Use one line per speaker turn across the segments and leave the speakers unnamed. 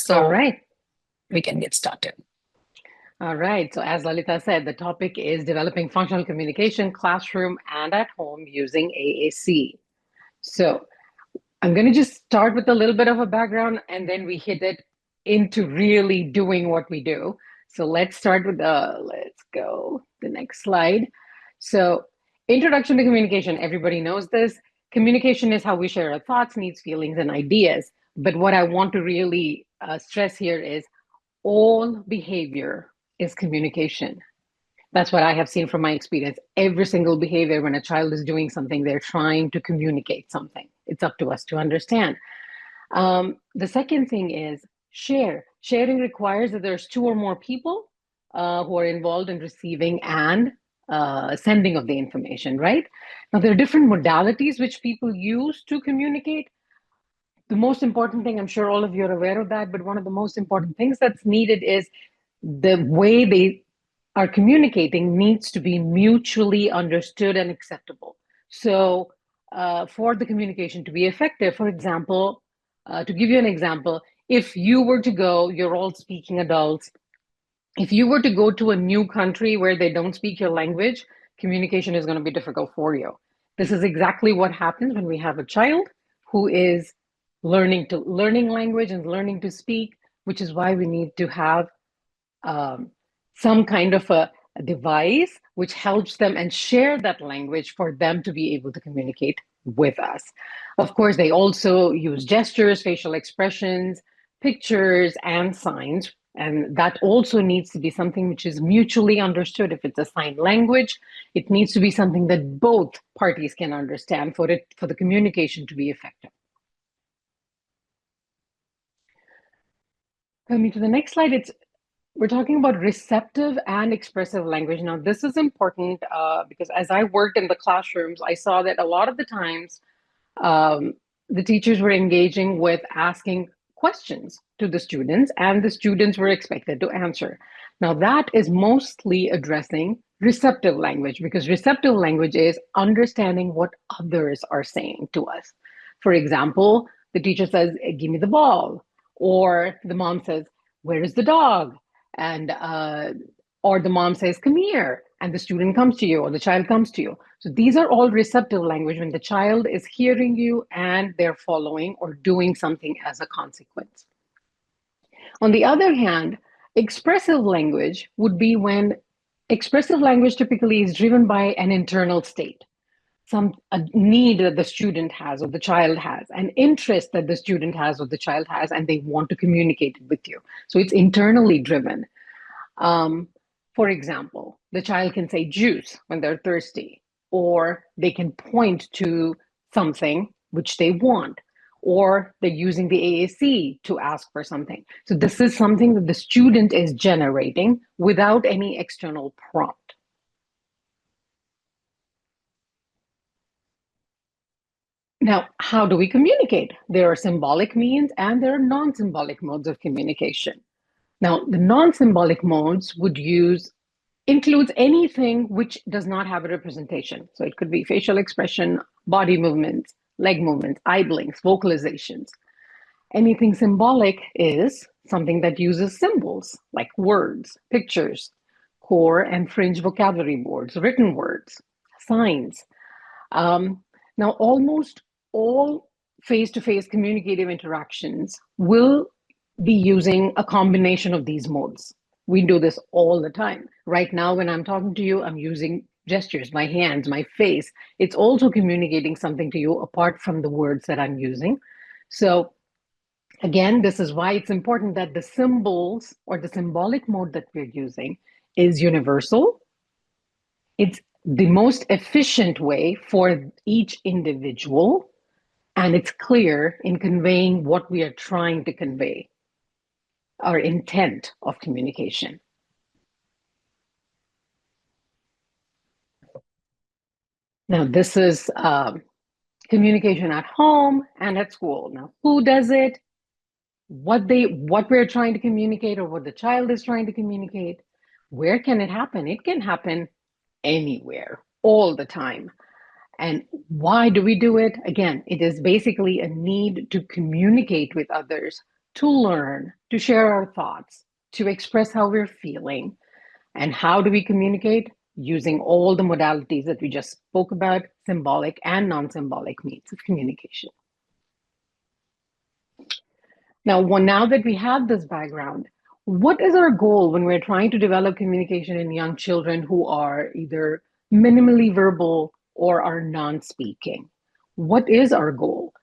All
So
right.
we can get started.
All right. So as Lalita said, the topic is developing functional communication, classroom and at home using AAC. So I'm going to just start with a little bit of a background and then we hit it into really doing what we do. So let's start with let's go the next slide. So introduction to communication, everybody knows this. Communication is how we share our thoughts, needs, feelings, and ideas. But what I want to really stress here is all behavior is communication. That's what I have seen from my experience. Every single behavior, when a child is doing something, they're trying to communicate something. It's up to us to understand. The second thing is share. Sharing requires that there's two or more people who are involved in receiving and sending of the information, right? Now, there are different modalities which people use to communicate. The most important thing, I'm sure all of you are aware of that, but one of the most important things that's needed is the way they are communicating needs to be mutually understood and acceptable. So, for the communication to be effective, for example, to give you an example, if you were to go, you're all speaking adults, if you were to go to a new country where they don't speak your language, communication is going to be difficult for you. This is exactly what happens when we have a child who is learning language and learning to speak, which is why we need to have um, some kind of a device which helps them and share that language for them to be able to communicate with us. Of course, they also use gestures, facial expressions, pictures, and signs. And that also needs to be something which is mutually understood. If it's a sign language, it needs to be something that both parties can understand for the communication to be effective. Coming to the next slide, we're talking about receptive and expressive language. Now, this is important because as I worked in the classrooms, I saw that a lot of the times the teachers were engaging with asking questions to the students, and the students were expected to answer. Now, that is mostly addressing receptive language because receptive language is understanding what others are saying to us. For example, the teacher says, "Give me the ball," or the mom says, "Where is the dog?" And or the mom says, "Come here," and the student comes to you or the child comes to you. So these are all receptive language when the child is hearing you and they're following or doing something as a consequence. On the other hand, expressive language would be when expressive language typically is driven by an internal state, some a need that the student has or the child has, an interest that the student has or the child has, and they want to communicate it with you. So it's internally driven. Um, for example, the child can say juice when they're thirsty, or they can point to something which they want, or they're using the AAC to ask for something. So this is something that the student is generating without any external prompt. Now, how do we communicate? There are symbolic means and there are non-symbolic modes of communication. Now, the non-symbolic modes would use includes anything which does not have a representation. So it could be facial expression, body movements, leg movements, eye blinks, vocalizations. Anything symbolic is something that uses symbols like words, pictures, core and fringe vocabulary boards, written words, signs. Um, Now, almost all face-to-face communicative interactions will be using a combination of these modes. We do this all the time. Right now, when I'm talking to you, I'm using gestures, my hands, my face. It's also communicating something to you apart from the words that I'm using. So again, this is why it's important that the symbols or the symbolic mode that we're using is universal. It's the most efficient way for each individual, and it's clear in conveying what we are trying to convey, our intent of communication. Now, this is communication at home and at school. Now, who does it? What we're trying to communicate or what the child is trying to communicate. Where can it happen? It can happen anywhere, all the time. And why do we do it? Again, it is basically a need to communicate with others to learn, to share our thoughts, to express how we're feeling. And how do we communicate? Using all the modalities that we just spoke about, symbolic and non-symbolic means of communication. Now that we have this background, what is our goal when we're trying to develop communication in young children who are either minimally verbal or are non-speaking? What is our goal?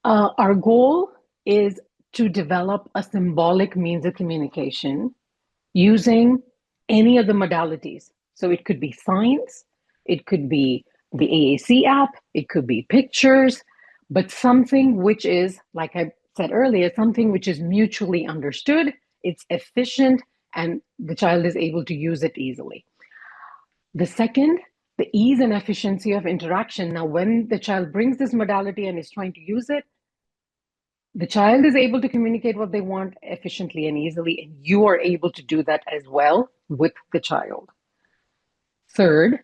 Our goal is to develop a symbolic means of communication using any of the modalities. So it could be signs, it could be the AAC app, it could be pictures, but something which is, like I said earlier, something which is mutually understood, it's efficient, and the child is able to use it easily. The second, the ease and efficiency of interaction. Now, when the child brings this modality and is trying to use it, the child is able to communicate what they want efficiently and easily, and you are able to do that as well with the child. Third,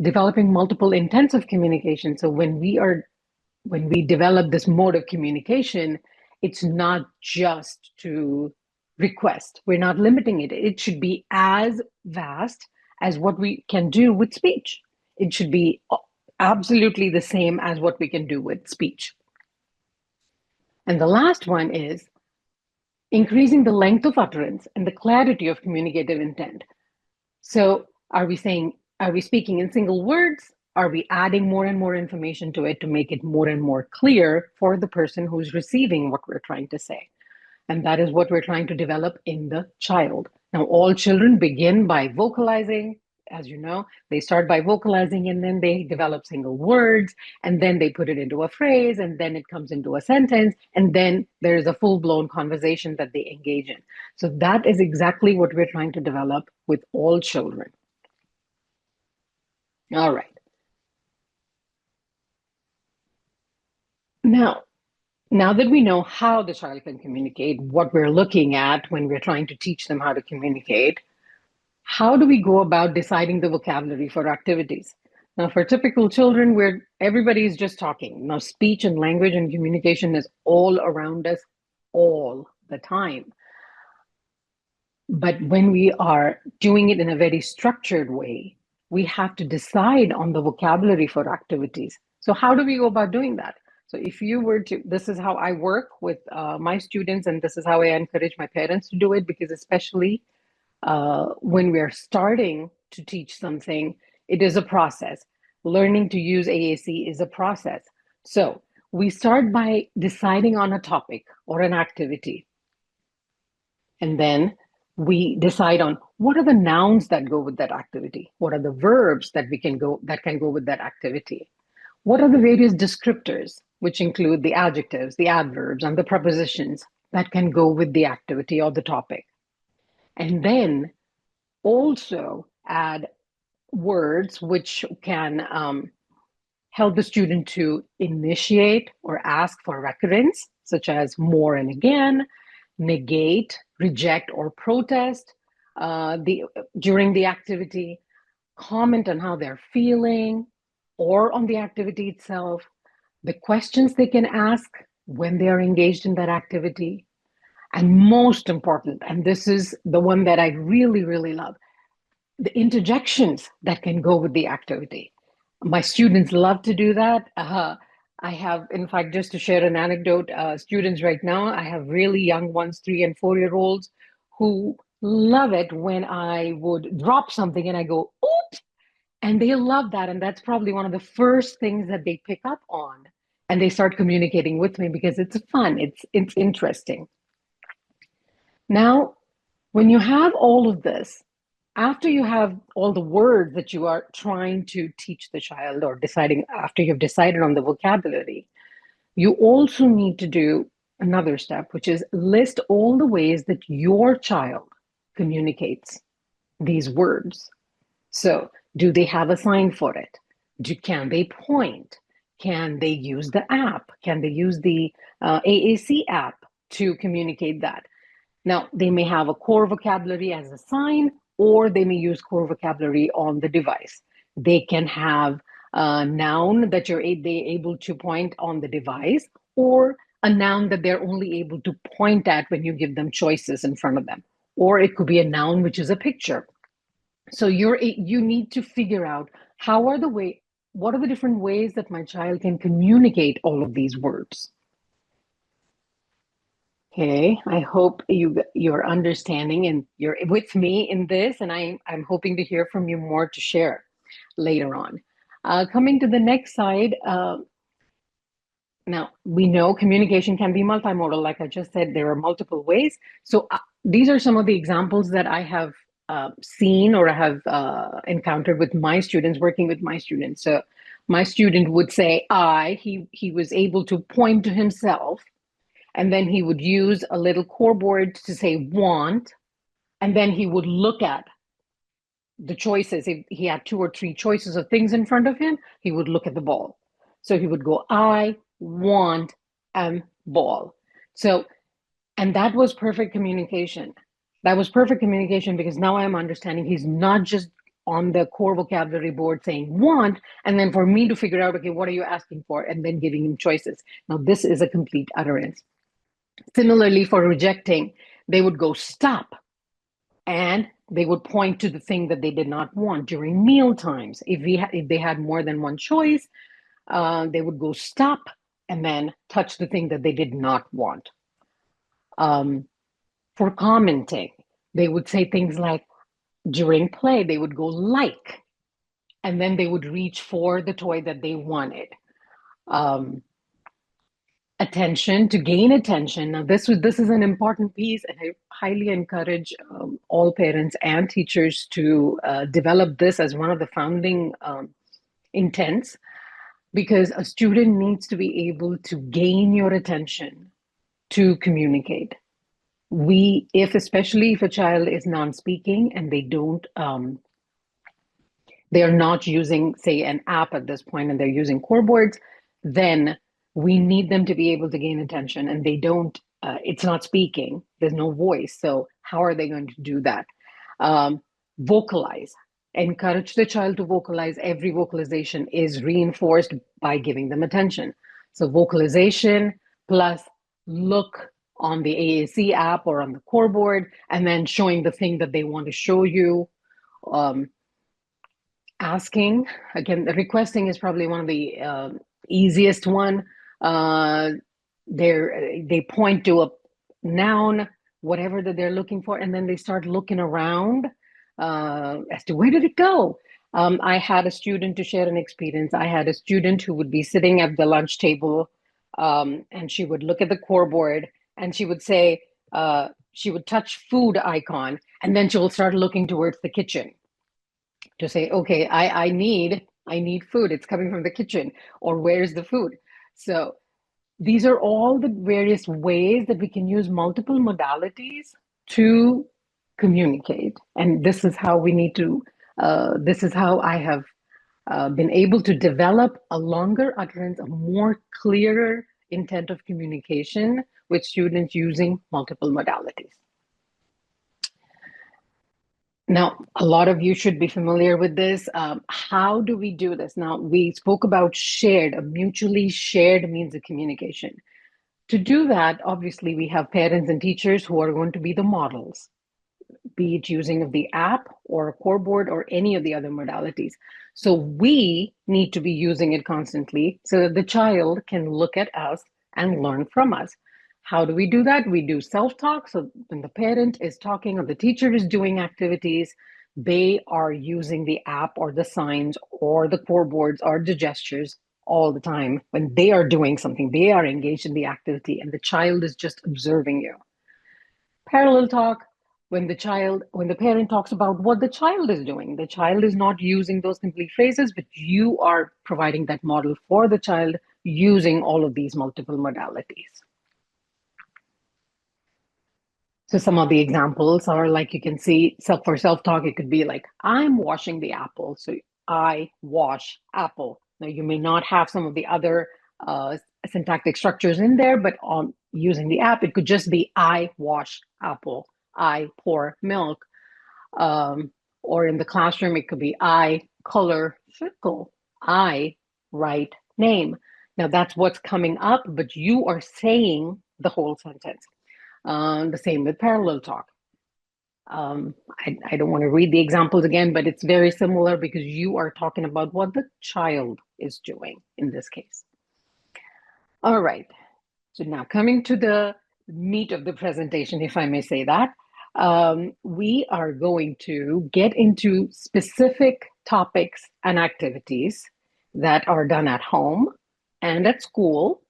developing multiple intents of communication. So when we develop this mode of communication, it's not just to request. We're not limiting it. It should be as vast as what we can do with speech. It should be absolutely the same as what we can do with speech. And the last one is increasing the length of utterance and the clarity of communicative intent. So are we speaking in single words? Are we adding more and more information to it to make it more and more clear for the person who's receiving what we're trying to say? And that is what we're trying to develop in the child. Now, all children begin by vocalizing. As you know, they start by vocalizing and then they develop single words and then they put it into a phrase and then it comes into a sentence and then there is a full-blown conversation that they engage in. So that is exactly what we're trying to develop with all children. All right. Now that we know how the child can communicate, what we're looking at when we're trying to teach them how to communicate, how do we go about deciding the vocabulary for activities? Now, for typical children, where everybody is just talking. Now, speech and language and communication is all around us all the time. But when we are doing it in a very structured way, we have to decide on the vocabulary for activities. So how do we go about doing that? So if you were to, this is how I work with my students, and this is how I encourage my parents to do it, because especially when we're starting to teach something, it is a process. Learning to use AAC is a process. So we start by deciding on a topic or an activity. And then we decide on what are the nouns that go with that activity? What are the verbs that can go with that activity? What are the various descriptors, which include the adjectives, the adverbs, and the prepositions that can go with the activity or the topic? And then also add words which can help the student to initiate or ask for recurrence, such as more and again, negate, reject, or protest during the activity, comment on how they're feeling or on the activity itself, the questions they can ask when they are engaged in that activity, and most important, and this is the one that I really, really love, the interjections that can go with the activity. My students love to do that. I have, in fact, just to share an anecdote, students right now, I have really young ones, 3 and 4-year-olds, who love it when I would drop something and I go, oops, and they love that. And that's probably one of the first things that they pick up on. And they start communicating with me because it's fun, it's interesting. Now, when you have all of this, after you have all the words that you are trying to teach the child or after you've decided on the vocabulary, you also need to do another step, which is list all the ways that your child communicates these words. So do they have a sign for it? Can they point? Can they use the app? Can they use the AAC app to communicate that? Now, they may have a core vocabulary as a sign, or they may use core vocabulary on the device. They can have a noun that they're able to point on the device, or a noun that they're only able to point at when you give them choices in front of them. Or it could be a noun, which is a picture. So you need to figure out what are the different ways that my child can communicate all of these words. Okay, I hope you're understanding and you're with me in this, and I'm hoping to hear from you more to share later on. Coming to the next slide, now we know communication can be multimodal. Like I just said, there are multiple ways. So these are some of the examples that I have seen or I have encountered with my students, working with my students. So my student would say he was able to point to himself, and then he would use a little core board to say want, and then he would look at the choices. If he had 2 or 3 choices of things in front of him, he would look at the ball. So he would go, I want and ball. So, and that was perfect communication. That was perfect communication because now I'm understanding he's not just on the core vocabulary board saying want, and then for me to figure out, okay, what are you asking for? And then giving him choices. Now, this is a complete utterance. Similarly, for rejecting, they would go stop, and they would point to the thing that they did not want during meal times. If they had more than one choice, they would go stop and then touch the thing that they did not want. For commenting, they would say things like, during play, they would go like, and then they would reach for the toy that they wanted. Attention, to gain attention. Now, this is an important piece, and I highly encourage all parents and teachers to develop this as one of the founding intents, because a student needs to be able to gain your attention to communicate. Especially if a child is non-speaking and they are not using, say, an app at this point, and they're using core boards, then we need them to be able to gain attention, and it's not speaking, there's no voice. So how are they going to do that? Vocalize. Encourage the child to vocalize. Every vocalization is reinforced by giving them attention. So vocalization plus look on the AAC app or on the core board, and then showing the thing that they want to show you. Asking, again, the requesting is probably one of the easiest one. They point to a noun, whatever that they're looking for, and then they start looking around as to where did it go. I had a student, to share an experience, I had a student who would be sitting at the lunch table, and she would look at the core board, and she would say, she would touch food icon, and then she will start looking towards the kitchen to say, okay, I need food. It's coming from the kitchen, or where's the food? So these are all the various ways that we can use multiple modalities to communicate. And this is how this is how I have been able to develop a longer utterance, a more clearer intent of communication with students using multiple modalities. Now, a lot of you should be familiar with this. How do we do this? Now, we spoke about shared, a mutually shared means of communication. To do that, obviously, we have parents and teachers who are going to be the models, be it using of the app or a core board or any of the other modalities. So we need to be using it constantly so that the child can look at us and learn from us. How do we do that? We do self-talk. So when the parent is talking or the teacher is doing activities, they are using the app or the signs or the core boards or the gestures all the time. When they are doing something, they are engaged in the activity, and the child is just observing you. Parallel talk, when the parent talks about what the child is doing, the child is not using those complete phrases, but you are providing that model for the child using all of these multiple modalities. So some of the examples are, like, you can see, for self-talk, it could be like, I'm washing the apple. So I wash apple. Now, you may not have some of the other syntactic structures in there, but on using the app, it could just be, I wash apple, I pour milk. Or in the classroom, it could be, I color circle, I write name. Now that's what's coming up, but you are saying the whole sentence. The same with parallel talk. I don't want to read the examples again, but it's very similar because you are talking about what the child is doing in this case. All right. So now coming to the meat of the presentation, if I may say that, we are going to get into specific topics and activities that are done at home and at school.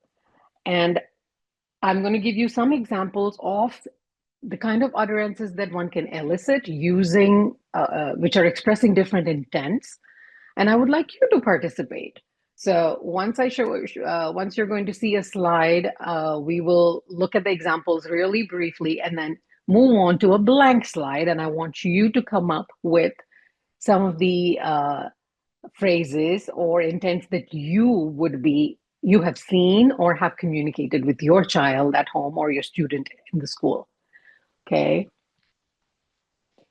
And I'm going to give you some examples of the kind of utterances that one can elicit using, which are expressing different intents. And I would like you to participate. So once I show, once you're going to see a slide, we will look at the examples really briefly and then move on to a blank slide. And I want you to come up with some of the phrases or intents that you have seen or have communicated with your child at home or your student in the school. Okay,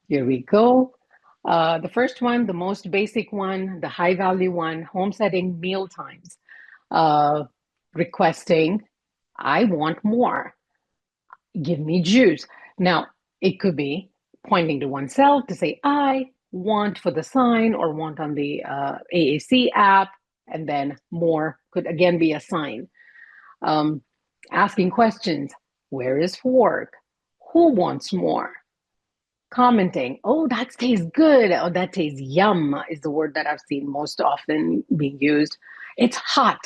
here we go. The first one, the most basic one, the high value one, home setting meal times. Requesting, I want more. Give me juice. Now, it could be pointing to oneself to say, I want for the sign or want on the AAC app, and then more could again be a sign. Asking questions, where is fork? Who wants more? Commenting, oh, that tastes good. Oh, that tastes yum is the word that I've seen most often being used. It's hot.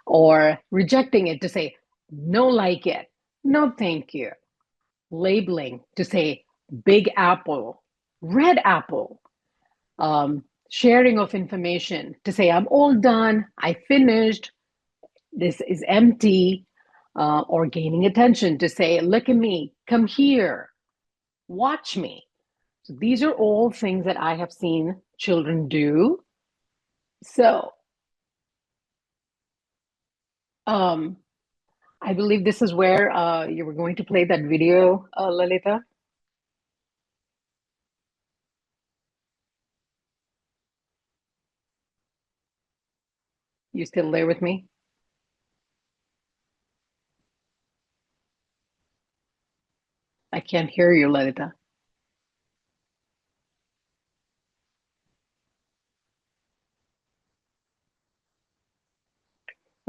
Or rejecting it to say, no, like it. No, thank you. Labeling to say, big apple, red apple. Sharing of information to say, I'm all done. I finished. This is empty. Or gaining attention to say, look at me, come here. Watch me. So these are all things that I have seen children do. So I believe this is where you were going to play that video, Lalita. You still there with me? I can't hear you, Lalita.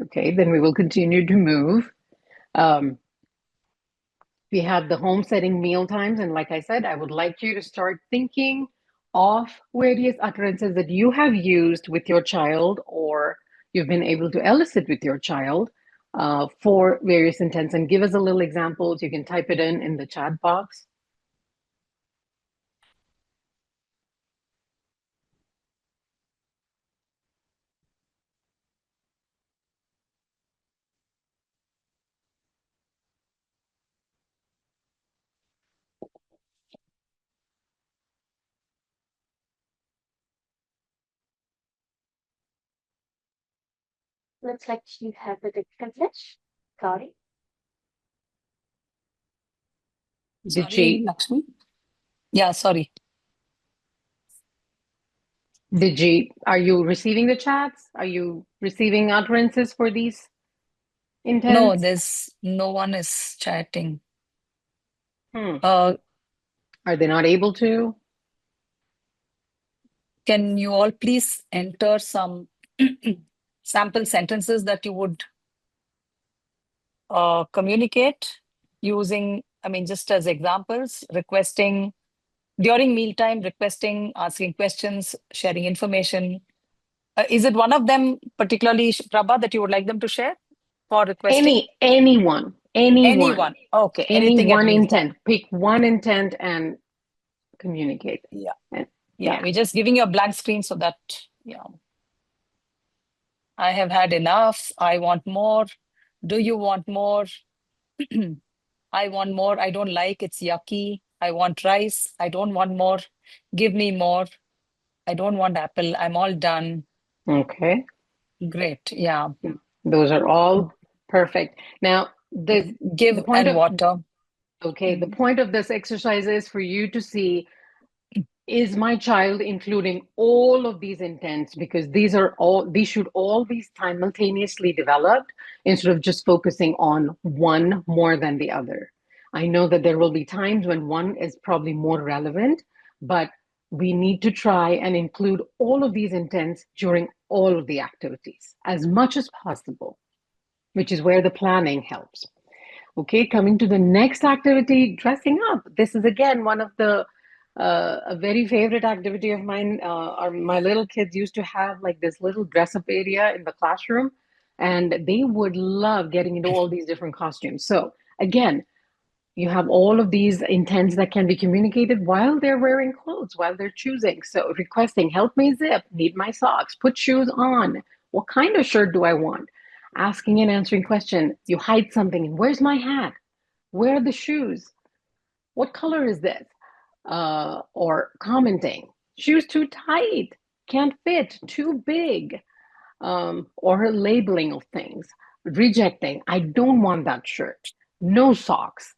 Okay, then we will continue to move. We have the home setting meal times, and like I said, I would like you to start thinking of various utterances that you have used with your child or you've been able to elicit with your child for various intents, and give us a little examples. You can type it in the chat box.
Looks like you have a difficult glitch. Sorry.
Sorry, Lakshmi. Yeah, sorry.
Are you receiving the chats? Are you receiving utterances for these
No,
intents?
no one is chatting.
Are they not able to?
Can you all please enter some sample sentences that you would communicate using, just as examples, requesting during mealtime, requesting, asking questions, sharing information. Is it one of them particularly, Prabha, that you would like them to share for requesting?
Anyone.
Okay,
Any
anything at
one
mealtime.
intent. Pick one intent and communicate.
Yeah.
And,
Yeah, we're just giving you a blank screen so that, I have had enough. I want more. Do you want more? I want more. I don't like. It's yucky. I want rice. I don't want more. Give me more. I don't want apple. I'm all done.
Okay.
Great. Yeah.
Those are all perfect. Now,
Give
the point
and
of
water.
okay, the point of this exercise is for you to see is my child including all of these intents, because these should all be simultaneously developed instead of just focusing on one more than the other. I know that there will be times when one is probably more relevant, but we need to try and include all of these intents during all of the activities as much as possible, which is where the planning helps. Okay, coming to the next activity, dressing up. This is again one of the a very favorite activity of mine. My little kids used to have like this little dress up area in the classroom, and they would love getting into all these different costumes. So again, you have all of these intents that can be communicated while they're wearing clothes, while they're choosing. So requesting, help me zip, need my socks, put shoes on. What kind of shirt do I want? Asking and answering question. You hide something. Where's my hat? Where are the shoes? What color is this? Or commenting, shoes too tight, can't fit, too big, or labeling of things, rejecting, I don't want that shirt, no socks,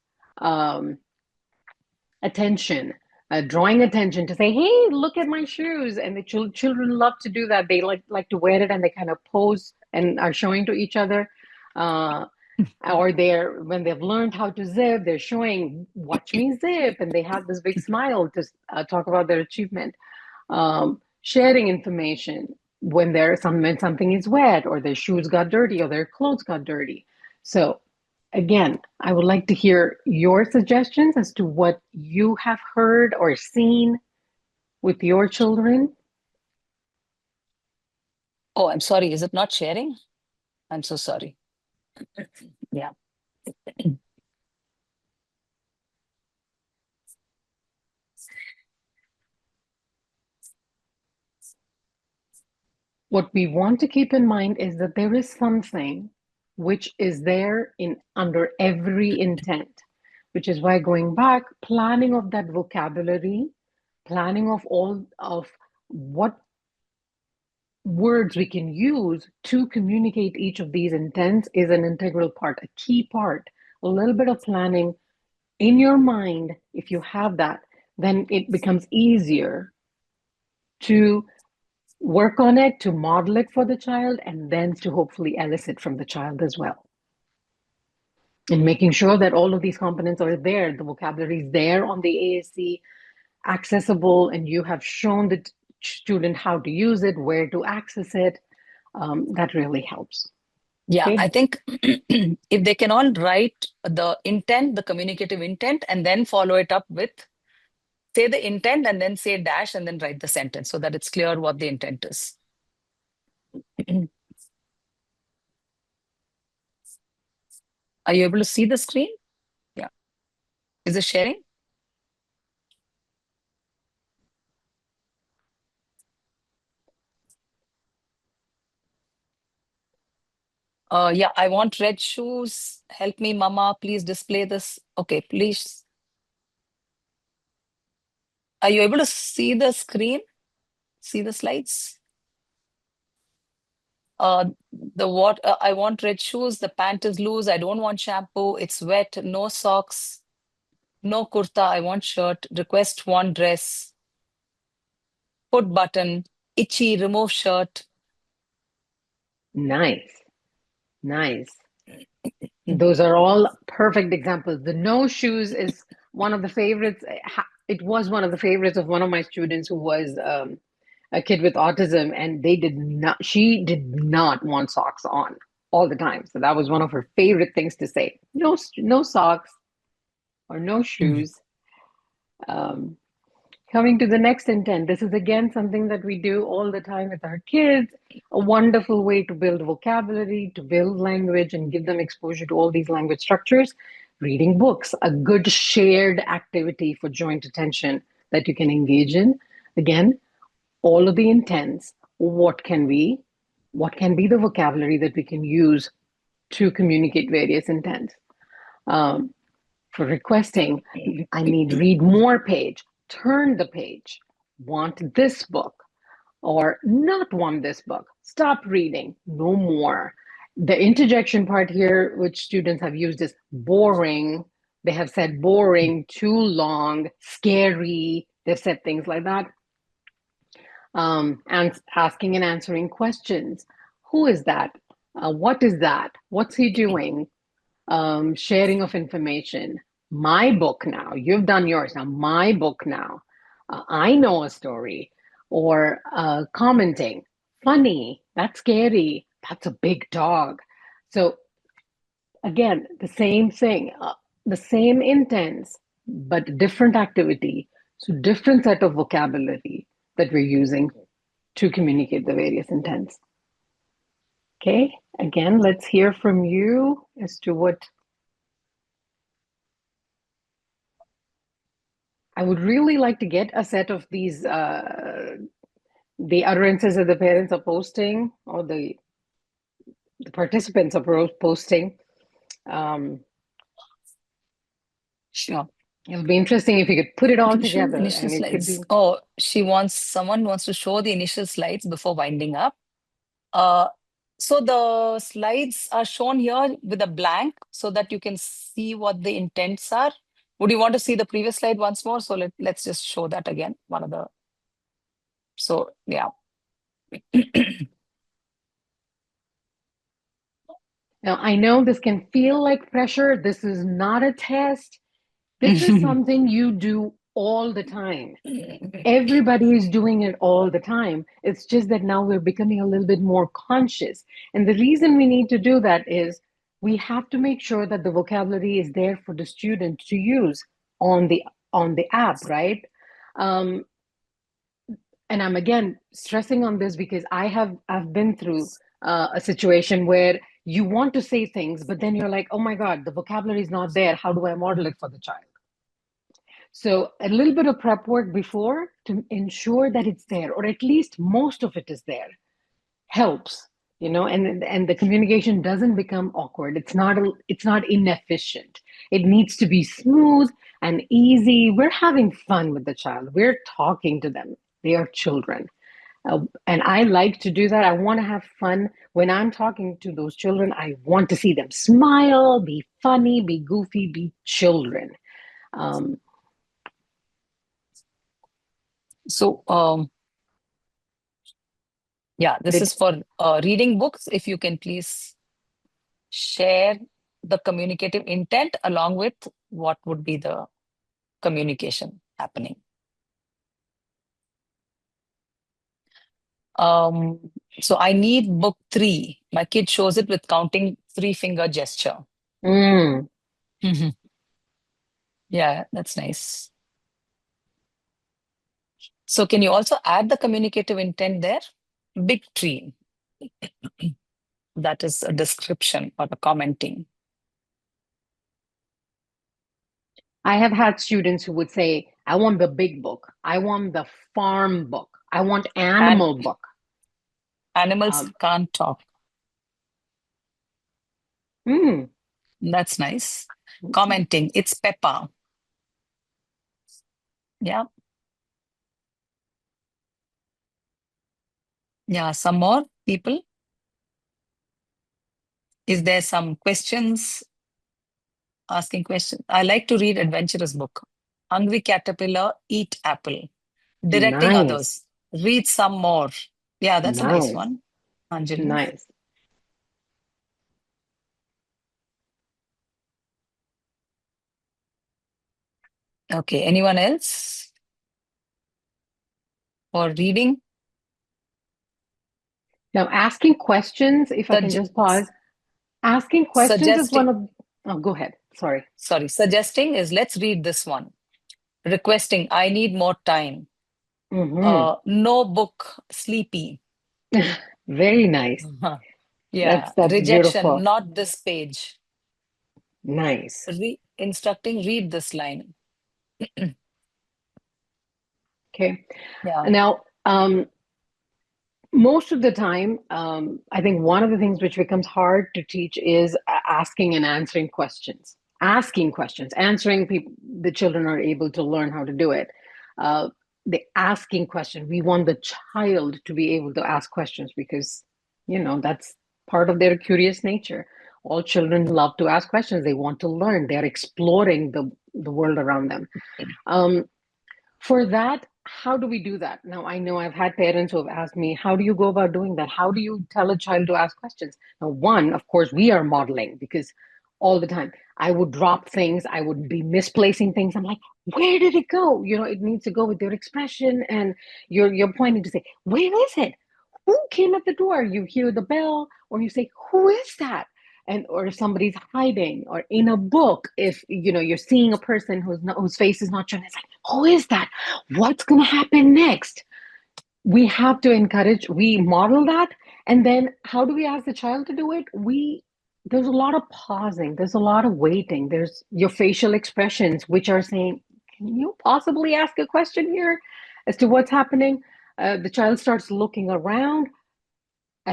attention, drawing attention to say, hey, look at my shoes. And the children love to do that. They like to wear it and they kind of pose and are showing to each other. Or when they've learned how to zip, they're showing, watch me zip, and they have this big smile to talk about their achievement. Sharing information when something is wet, or their shoes got dirty, or their clothes got dirty. So again, I would like to hear your suggestions as to what you have heard or seen with your children.
Oh, I'm sorry. Is it not sharing? I'm so sorry. Yeah.
What we want to keep in mind is that there is something which is there under every intent, which is why going back, planning of that vocabulary, planning of all of what words we can use to communicate each of these intents is an integral part, a key part. A little bit of planning in your mind, if you have that, then it becomes easier to work on it, to model it for the child, and then to hopefully elicit from the child as well. And making sure that all of these components are there, the vocabulary is there on the AAC, accessible, and you have shown the student how to use it, where to access it. That really helps.
Yeah,
Okay.
I think if they can all write the intent, the communicative intent, and then follow it up with, say the intent and then say dash and then write the sentence so that it's clear what the intent is. Are you able to see the screen? Yeah. Is it sharing? Yeah, I want red shoes. Help me, Mama. Please display this. Okay, please. Are you able to see the screen? See the slides? I want red shoes. The pant is loose. I don't want shampoo. It's wet. No socks. No kurta. I want shirt. Request one dress. Put button. Itchy. Remove shirt.
Nice. Those are all perfect examples. The no shoes is one of the favorites. It was one of the favorites of one of my students who was a kid with autism, and she did not want socks on all the time. So that was one of her favorite things to say. No socks or no shoes. Coming to the next intent, this is again something that we do all the time with our kids. A wonderful way to build vocabulary, to build language, and give them exposure to all these language structures. Reading books, a good shared activity for joint attention that you can engage in. Again, all of the intents. What can be the vocabulary that we can use to communicate various intents? For requesting, I need read more page. Turn the page, want this book, or not want this book, stop reading, no more. The interjection part here, which students have used, is boring. They have said boring, too long, scary, They've said things like that. And asking and answering questions. Who is that? What is that? What's he doing? Sharing of information. My book now. You've done yours. Now, my book now. I know a story. Or commenting. Funny. That's scary. That's a big dog. So, again, the same thing, the same intents, but different activity. So, different set of vocabulary that we're using to communicate the various intents. Okay, again, let's hear from you as to what I would really like to get a set of these, the utterances that the parents are posting or the participants are posting.
Sure.
It'll be interesting if you could put it all
Can you show
together,
initial
and it could
slides?
be.
Oh, someone wants to show the initial slides before winding up. So the slides are shown here with a blank so that you can see what the intents are. Would you want to see the previous slide once more? So let's just show that again. So yeah.
Now, I know this can feel like pressure. This is not a test. This is something you do all the time. Everybody is doing it all the time. It's just that now we're becoming a little bit more conscious. And the reason we need to do that is we have to make sure that the vocabulary is there for the student to use on the app, right? And I'm again stressing on this because I've been through a situation where you want to say things, but then you're like, oh my God, the vocabulary is not there. How do I model it for the child? So a little bit of prep work before to ensure that it's there, or at least most of it is there, helps, and the communication doesn't become awkward. It's not inefficient. It needs to be smooth and easy. We're having fun with the child. We're talking to them. They are children. And I like to do that. I want to have fun when I'm talking to those children. I want to see them smile, be funny, be goofy, be children.
So yeah, this is for reading books. If you can please share the communicative intent along with what would be the communication happening. So I need book 3. My kid shows it with counting 3-finger gesture. Yeah, that's nice. So can you also add the communicative intent there? Big tree. That is a description or a commenting.
I have had students who would say, I want the big book. I want the farm book. I want animal book.
Animals can't talk. That's nice. Commenting, it's Peppa. Yeah. Yeah, some more people? Is there some questions? Asking questions. I like to read adventurous book. Hungry caterpillar, eat apple. Directing others. Read some more. Yeah, that's a nice one. Anjali.
Nice.
Okay, anyone else? For reading?
Now, asking questions, if I can just pause. Asking questions is one of... Oh, go ahead. Sorry.
Suggesting is, let's read this one. Requesting, I need more time. No book, sleepy.
Very nice.
Yeah.
That's
Rejection,
beautiful.
not this page.
Nice.
Instructing, read this line.
Okay.
Yeah.
Now, most of the time, I think one of the things which becomes hard to teach is asking and answering questions. Asking questions, answering people, the children are able to learn how to do it. The asking question, we want the child to be able to ask questions because, that's part of their curious nature. All children love to ask questions. They want to learn. They're exploring the world around them. For that, how do we do that? Now, I know I've had parents who have asked me, how do you go about doing that? How do you tell a child to ask questions? Now, one, of course, we are modeling because all the time I would drop things, I would be misplacing things. I'm like, where did it go? It needs to go with your expression, and you're pointing to say, where is it? Who came at the door? You hear the bell, or you say, who is that? And or somebody's hiding, or in a book, if you're seeing a person whose face is not shown, it's like, who is that? What's going to happen next? We have to encourage, we model that. And then how do we ask the child to do it? There's a lot of pausing, there's a lot of waiting, there's your facial expressions which are saying, can you possibly ask a question here as to what's happening? The child starts looking around.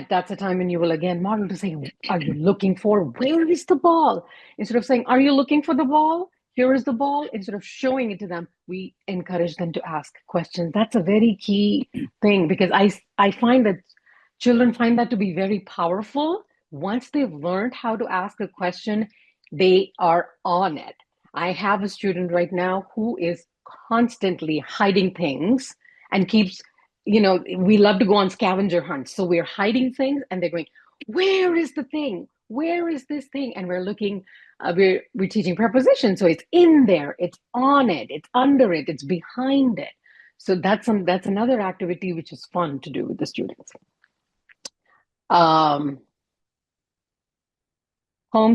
That's a time when you will again model to say, are you looking for, where is the ball? Instead of saying, are you looking for the ball? Here is the ball. Instead of showing it to them, we encourage them to ask questions. That's a very key thing, because I find that children find that to be very powerful. Once they've learned how to ask a question, they are on it. I have a student right now who is constantly hiding things and keeps, we love to go on scavenger hunts. So we're hiding things and they're going, where is the thing? Where is this thing? And we're looking, we're teaching prepositions. So it's in there, it's on it, it's under it, it's behind it. So that's another activity which is fun to do with the students. Home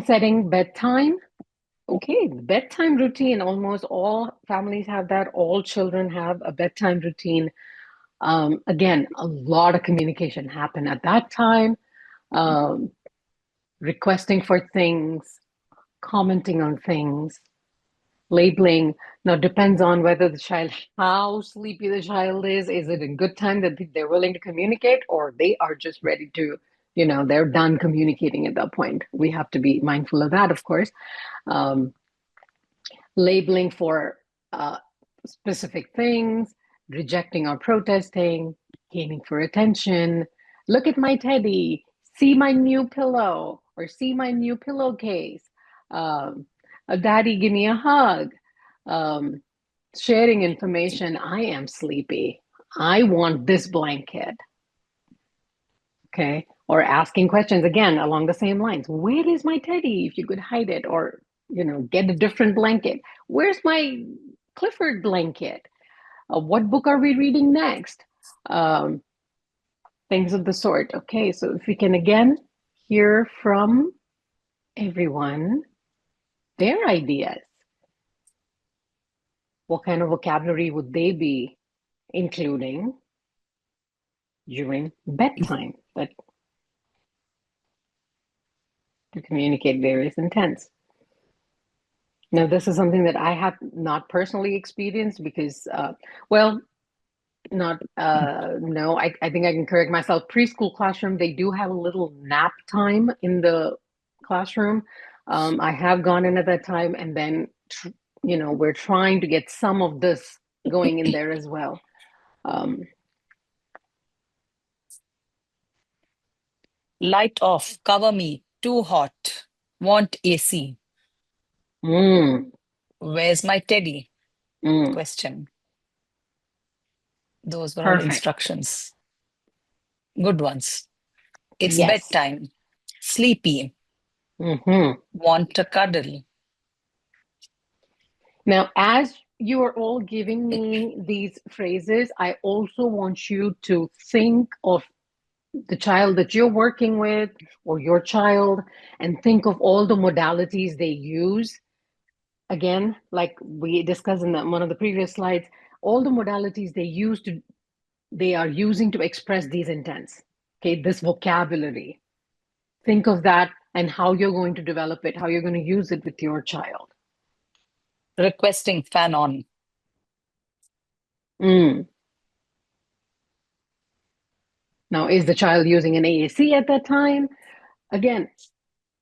setting, bedtime. Okay, bedtime routine. Almost all families have that. All children have a bedtime routine. Again, a lot of communication happen at that time. Requesting for things, commenting on things, labeling. Now, depends on whether how sleepy the child is. Is it a good time that they're willing to communicate, or they are just ready to, they're done communicating at that point? We have to be mindful of that, of course. Labeling for specific things, rejecting or protesting, gaining for attention. Look at my teddy, see my new pillow, or see my new pillowcase. Daddy, give me a hug. Sharing information. I am sleepy. I want this blanket. Okay. Or asking questions again along the same lines. Where is my teddy? If you could hide it, or, get a different blanket. Where's my Clifford blanket? What book are we reading next? Things of the sort. Okay. So if we can again hear from everyone, their ideas. What kind of vocabulary would they be including during bedtime, but to communicate various intents? Now, this is something that I have not personally experienced because, no, I think I can correct myself. Preschool classroom, they do have a little nap time in the classroom. I have gone in at that time, and then, we're trying to get some of this going in there as well.
Light off, cover me, too hot, want AC. Where's my teddy? Question. Those were all
Perfect.
instructions. Good ones. It's
Yes.
bedtime. Sleepy. Want a cuddle.
Now, as you are all giving me these phrases, I also want you to think of the child that you're working with, or your child, and think of all the modalities they use. Again, like we discussed in one of the previous slides, all the modalities they are using to express these intents. Okay, this vocabulary. Think of that and how you're going to develop it, how you're going to use it with your child.
Requesting fan on.
Now, is the child using an AAC at that time? Again,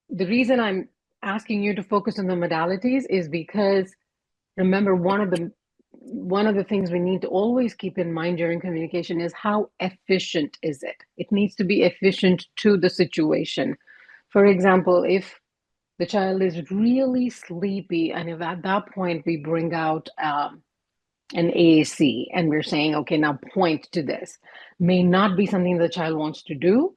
the reason I'm asking you to focus on the modalities is because, remember, one of the things we need to always keep in mind during communication is how efficient is it? It needs to be efficient to the situation. For example, if the child is really sleepy, and if at that point we bring out an AAC, and we're saying, okay, now point to this, may not be something the child wants to do.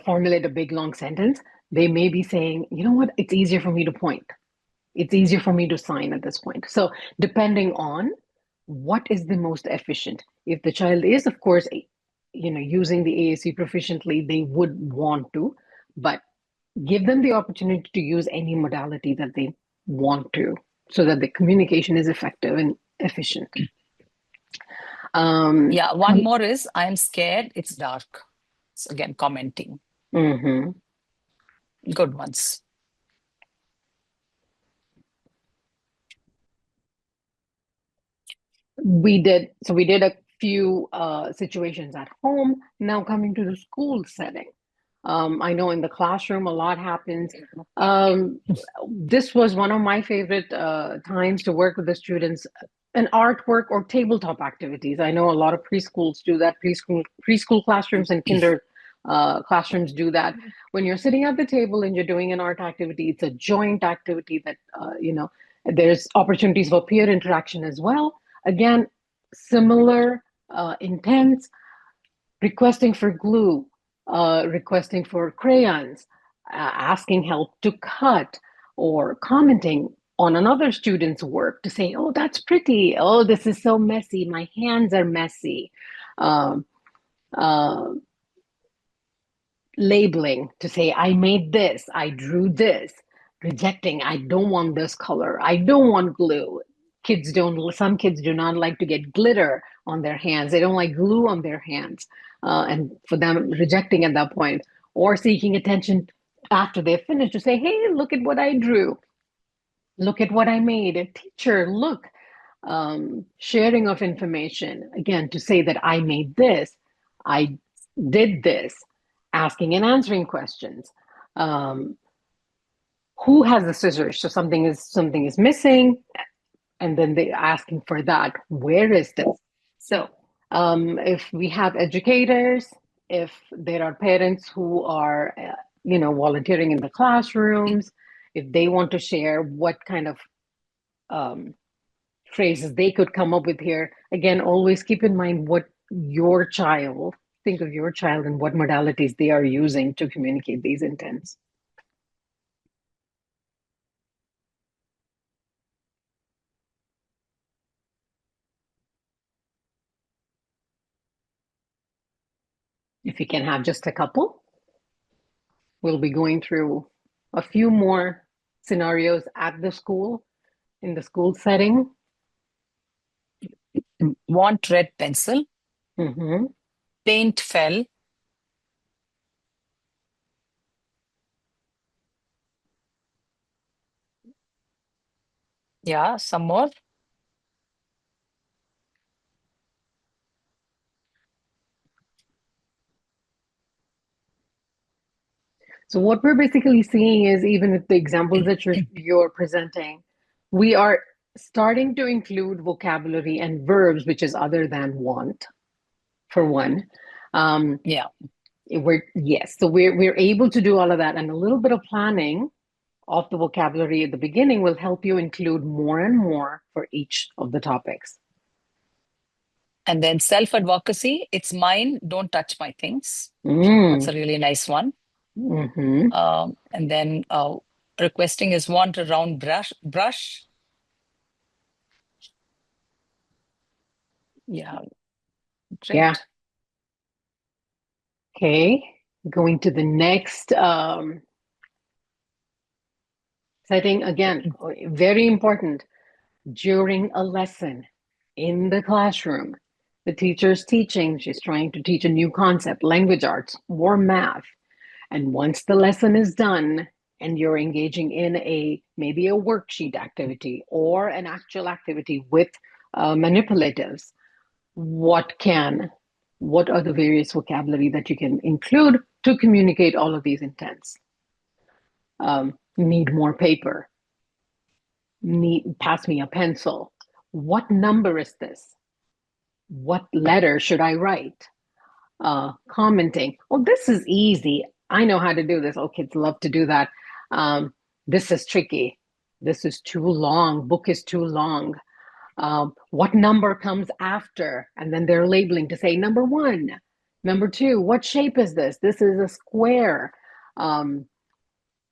Formulate a big long sentence. They may be saying, you know what, it's easier for me to point. It's easier for me to sign at this point. So depending on what is the most efficient. If the child is, of course, using the AAC proficiently, they would want to, but give them the opportunity to use any modality that they want to, so that the communication is effective and efficient.
Yeah, one more is, I'm scared, it's dark. So again, commenting.
Mm-hmm.
Good ones.
We did a few situations at home. Now coming to the school setting. I know in the classroom a lot happens. This was one of my favorite times to work with the students, an artwork or tabletop activities. I know a lot of preschools do that, preschool classrooms and kinder classrooms do that. When you're sitting at the table and you're doing an art activity, it's a joint activity that, there's opportunities for peer interaction as well. Again, similar intents, requesting for glue, requesting for crayons, asking help to cut, or commenting on another student's work to say, oh, that's pretty. Oh, this is so messy. My hands are messy. Labeling to say, I made this, I drew this. Rejecting, I don't want this color. I don't want glue. Some kids do not like to get glitter on their hands. They don't like glue on their hands. And for them, rejecting at that point, or seeking attention after they've finished to say, hey, look at what I drew. Look at what I made. A teacher, look. Sharing of information, again, to say that I made this, I did this. Asking and answering questions. Who has the scissors? So something is missing, and then they asking for that. Where is this? So if we have educators, if there are parents who are, volunteering in the classrooms, if they want to share what kind of phrases they could come up with here, again, always keep in mind what your child, think of your child and what modalities they are using to communicate these intents. If you can have just a couple, we'll be going through a few more scenarios at the school, in the school setting.
Want red pencil.
Mm-hmm.
Paint fell. Yeah, some more.
So what we're basically seeing is, even with the examples that you're presenting, we are starting to include vocabulary and verbs, which is other than want, for one.
Yeah.
So we're able to do all of that, and a little bit of planning of the vocabulary at the beginning will help you include more and more for each of the topics.
And then self-advocacy, it's mine, don't touch my things. That's a really nice one.
Mm-hmm.
And then requesting is want a round brush. Yeah. Great.
Yeah. Okay, going to the next setting again, very important. During a lesson in the classroom, the teacher's teaching, she's trying to teach a new concept, language arts or math. And once the lesson is done and you're engaging in maybe a worksheet activity or an actual activity with manipulatives, what are the various vocabulary that you can include to communicate all of these intents? Need more paper. Pass me a pencil. What number is this? What letter should I write? Commenting. Oh, this is easy. I know how to do this. Oh, kids love to do that. This is tricky. This is too long. Book is too long. What number comes after? And then they're labeling to say number 1, number 2, what shape is this? This is a square.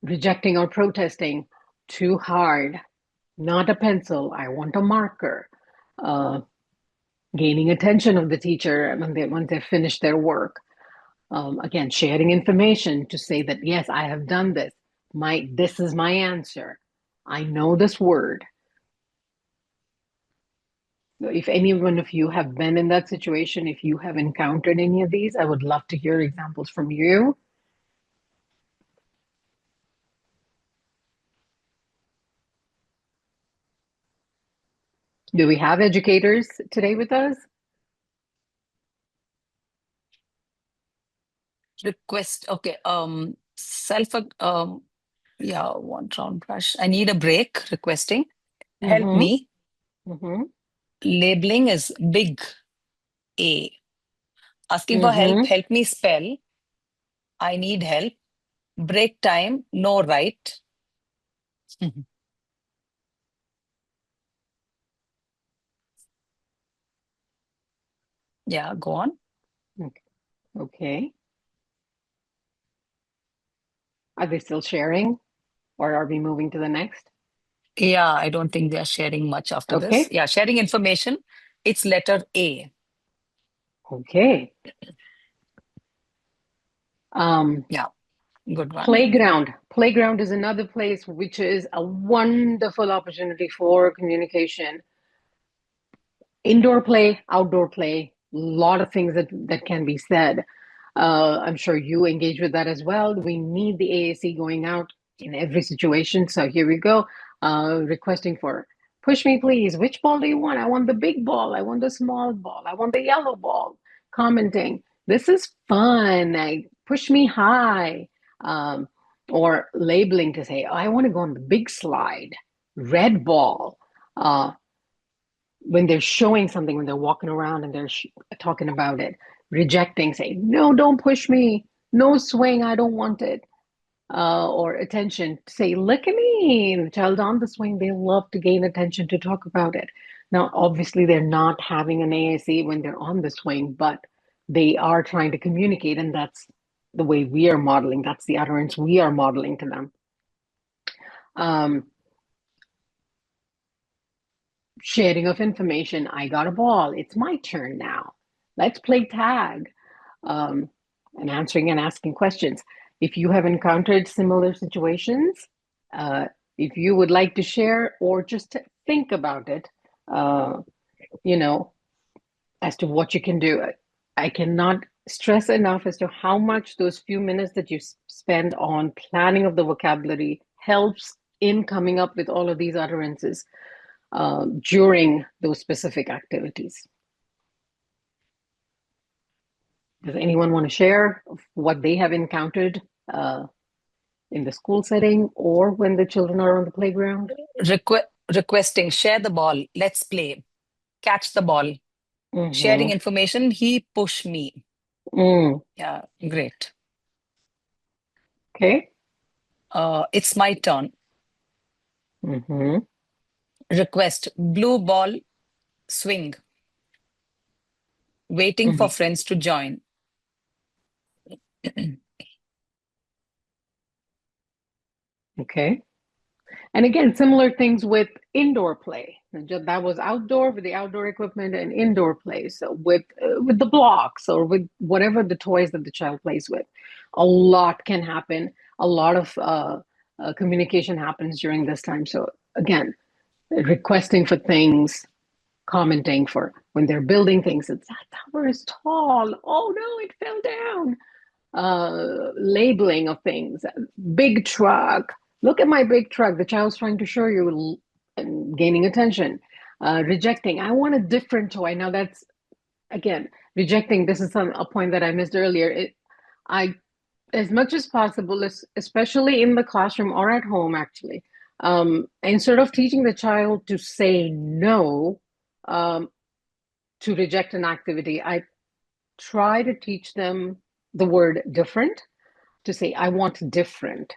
Rejecting or protesting, too hard, not a pencil, I want a marker. Gaining attention of the teacher when they finish their work. Again, sharing information to say that, yes, I have done this. This is my answer. I know this word. If any one of you have been in that situation, if you have encountered any of these, I would love to hear examples from you. Do we have educators today with us?
Request, okay, yeah, one round brush. I need a break, requesting. Help
Mhm.
me.
Mhm.
Labeling is big A. Asking for help, help me spell. I need help. Break time, no right. Yeah, go on.
Okay. Are they still sharing, or are we moving to the next?
Yeah, I don't think they are sharing much after this.
Okay.
Yeah, sharing information. It's letter A.
Okay.
Yeah, good one.
Playground. Playground is another place which is a wonderful opportunity for communication. Indoor play, outdoor play, a lot of things that can be said. I'm sure you engage with that as well. We need the AAC going out in every situation. So here we go, requesting for push me, please. Which ball do you want? I want the big ball. I want the small ball. I want the yellow ball. Commenting, this is fun. Push me high. Or labeling to say, oh, I want to go on the big slide. Red ball. When they're showing something, when they're walking around and they're talking about it, rejecting, saying, no, don't push me, no swing, I don't want it. Or attention, say, look at me. The child on the swing, they love to gain attention to talk about it. Now, obviously, they're not having an AAC when they're on the swing, but they are trying to communicate, and that's the way we are modeling. That's the utterance we are modeling to them. Sharing of information. I got a ball. It's my turn now. Let's play tag. And answering and asking questions. If you have encountered similar situations, if you would like to share or just to think about it, you know, as to what you can do. I cannot stress enough as to how much those few minutes that you spend on planning of the vocabulary helps in coming up with all of these utterances during those specific activities. Does anyone want to share what they have encountered in the school setting or when the children are on the playground?
Requesting, share the ball, let's play. Catch the ball. Sharing information, he push me. Yeah, great.
Okay.
It's my turn. Request, blue ball, swing. Waiting for friends to join.
Okay. And again, similar things with indoor play. That was outdoor with the outdoor equipment and indoor play. So with the blocks or with whatever the toys that the child plays with, a lot can happen. A lot of communication happens during this time. So again, requesting for things, commenting for when they're building things. It's that tower is tall. Oh no, it fell down. Labeling of things. Big truck. Look at my big truck. The child's trying to show you and gaining attention. Rejecting. I want a different toy. Now that's again rejecting. This is a point that I missed earlier. I as much as possible, especially in the classroom or at home, actually, instead of teaching the child to say no to reject an activity, I try to teach them the word different, to say, I want different,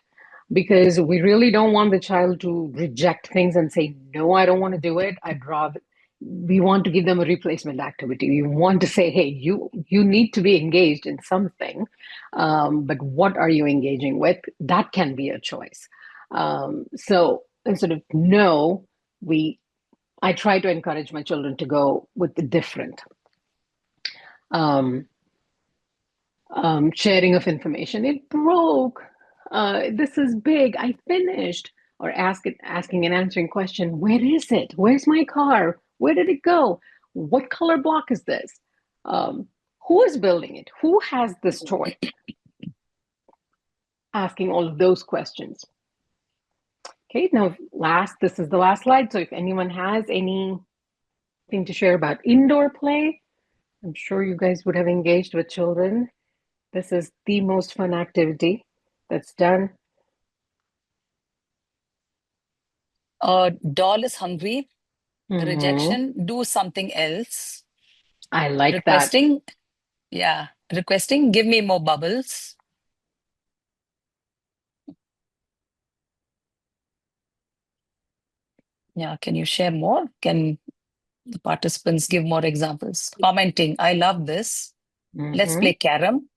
because we really don't want the child to reject things and say, no, I don't want to do it. I'd rather, we want to give them a replacement activity. We want to say, hey, you need to be engaged in something, but what are you engaging with? That can be a choice. So instead of no, I try to encourage my children to go with the different. Sharing of information. It broke. This is big. I finished. Or asking and answering question. Where is it? Where's my car? Where did it go? What color block is this? Who is building it? Who has this toy? Asking all of those questions. Okay, now this is the last slide. So if anyone has anything to share about indoor play, I'm sure you guys would have engaged with children. This is the most fun activity that's done.
Doll is hungry. Rejection, do something else.
I like
Requesting,
that.
yeah. Requesting, give me more bubbles. Yeah, can you share more? Can the participants give more examples? Commenting, I love this. Let's play carom.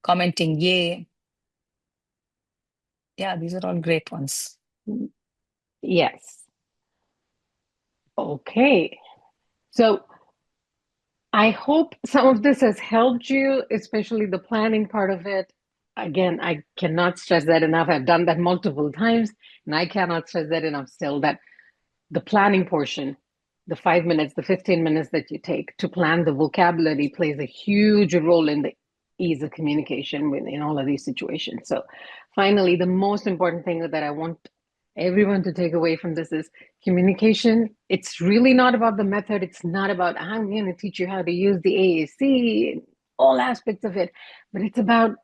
Commenting, yay. Yeah, these are all great ones.
Yes. Okay. So I hope some of this has helped you, especially the planning part of it. Again, I cannot stress that enough. I've done that multiple times, and I cannot stress that enough still, that the planning portion, the 5 minutes, the 15 minutes that you take to plan the vocabulary plays a huge role in the ease of communication in all of these situations. So finally, the most important thing that I want everyone to take away from this is communication. It's really not about the method. It's not about, I'm going to teach you how to use the AAC, all aspects of it, but it's about,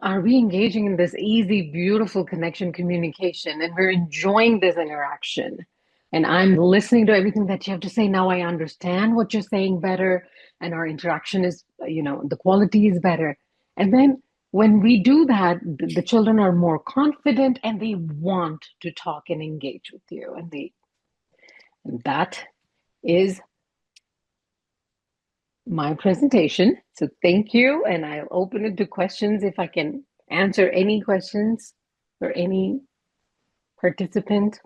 are we engaging in this easy, beautiful connection communication, and we're enjoying this interaction? And I'm listening to everything that you have to say. Now I understand what you're saying better, and our interaction is, the quality is better. And then when we do that, the children are more confident and they want to talk and engage with you. And that is my presentation. So thank you. And I'll open it to questions if I can answer any questions for any participant.